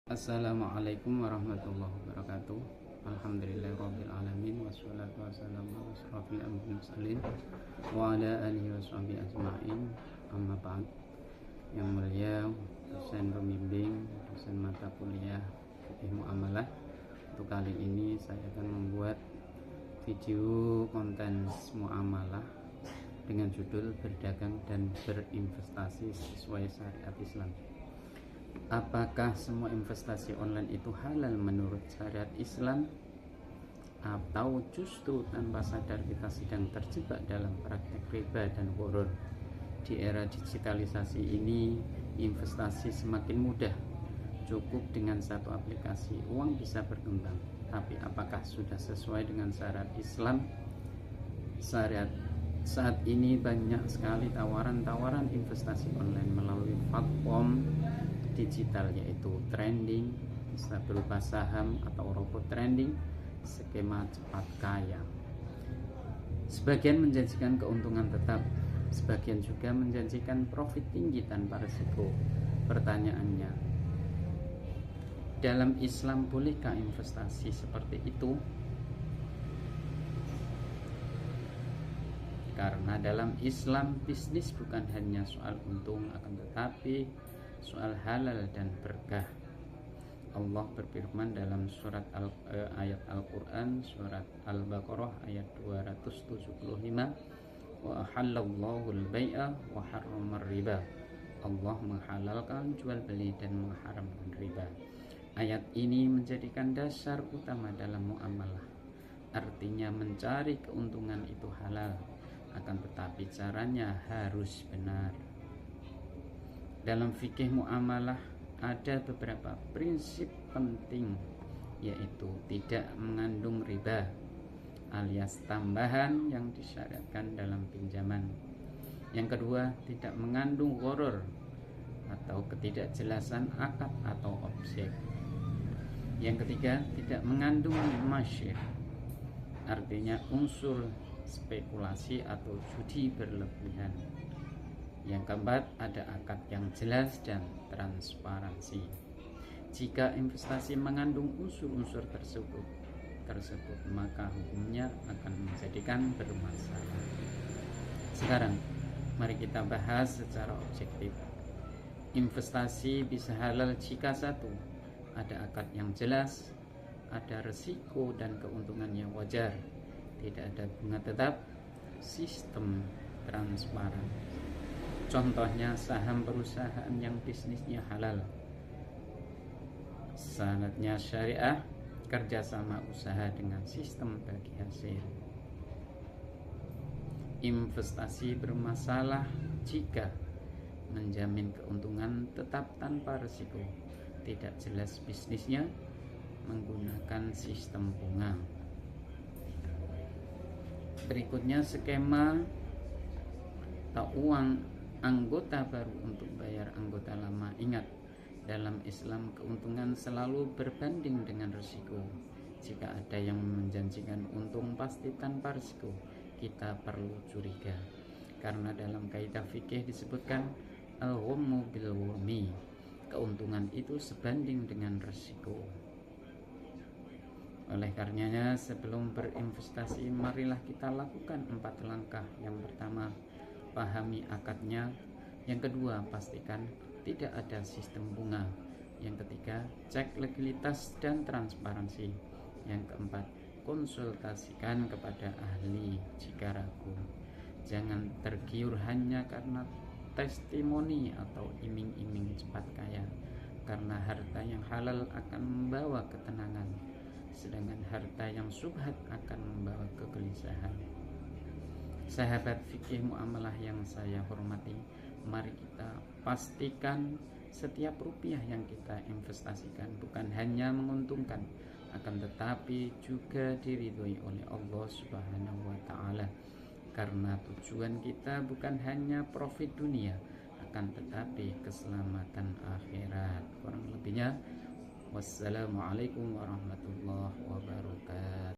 Assalamualaikum warahmatullahi wabarakatuh. Alhamdulillahirabbil alamin wassalatu wassalamu ala asyrofil anbiya'i wal mursalin wa ala alihi washabihi ajmain. Amma ba'd. Yang mulia dosen pembimbing, dosen mata kuliah fikih muamalah. Untuk kali ini saya akan membuat video konten muamalah dengan judul berdagang dan berinvestasi sesuai syariat Islam. Apakah semua investasi online itu halal menurut syariat Islam, atau justru tanpa sadar kita sedang terjebak dalam praktek riba dan gharar? Di era digitalisasi ini, investasi semakin mudah. Cukup dengan satu aplikasi, uang bisa berkembang. Tapi apakah sudah sesuai dengan syariat Islam? Syariat saat ini banyak sekali tawaran-tawaran investasi online melalui platform digital, yaitu trending, bisa berupa saham atau robot trading, skema cepat kaya. Sebagian menjanjikan keuntungan tetap, sebagian juga menjanjikan profit tinggi tanpa risiko. Pertanyaannya, dalam Islam bolehkah investasi seperti itu? Karena dalam Islam bisnis bukan hanya soal untung, akan tetapi soal halal dan berkah. Allah berfirman dalam ayat Al-Quran surat Al-Baqarah ayat 275, wa ahallallahu al-bai'a wa harramar riba. Allah menghalalkan jual beli dan mengharamkan riba. Ayat ini menjadikan dasar utama dalam muamalah. Artinya mencari keuntungan itu halal, akan tetapi caranya harus benar. Dalam fikih muamalah ada beberapa prinsip penting, yaitu tidak mengandung riba alias tambahan yang disyariatkan dalam pinjaman. Yang kedua, tidak mengandung gharar atau ketidakjelasan akad atau objek. Yang ketiga, tidak mengandung masyir, artinya unsur spekulasi atau judi berlebihan. Yang keempat, ada akad yang jelas dan transparansi. Jika investasi mengandung unsur-unsur tersebut, maka hukumnya akan menjadikan bermasalah. Sekarang, mari kita bahas secara objektif. Investasi bisa halal jika satu, ada akad yang jelas, ada resiko dan keuntungannya wajar, tidak ada bunga tetap, sistem transparan. Contohnya saham perusahaan yang bisnisnya halal, syaratnya syariah, kerjasama usaha dengan sistem bagi hasil. Investasi bermasalah jika menjamin keuntungan tetap tanpa risiko, tidak jelas bisnisnya, menggunakan sistem bunga. Berikutnya skema atau uang anggota baru untuk bayar anggota lama. Ingat, dalam Islam keuntungan selalu berbanding dengan risiko. Jika ada yang menjanjikan untung pasti tanpa risiko, kita perlu curiga. Karena dalam kaidah fikih disebutkan al-ghummu bil ghurmi, keuntungan itu sebanding dengan risiko. Oleh karenanya, sebelum berinvestasi, marilah kita lakukan 4 langkah. Yang pertama, pahami akadnya. Yang kedua, pastikan tidak ada sistem bunga. Yang ketiga, cek legalitas dan transparansi. Yang keempat, konsultasikan kepada ahli jika ragu. Jangan tergiur hanya karena testimoni atau iming-iming cepat kaya, karena harta yang halal akan membawa ketenangan, sedangkan harta yang syubhat akan membawa kegelisahan. Sahabat fikih muamalah yang saya hormati, mari kita pastikan setiap rupiah yang kita investasikan bukan hanya menguntungkan, akan tetapi juga diridhoi oleh Allah Subhanahu wa Ta'ala. Karena tujuan kita bukan hanya profit dunia, akan tetapi keselamatan akhirat. Kurang lebihnya, wassalamualaikum warahmatullahi wabarakatuh.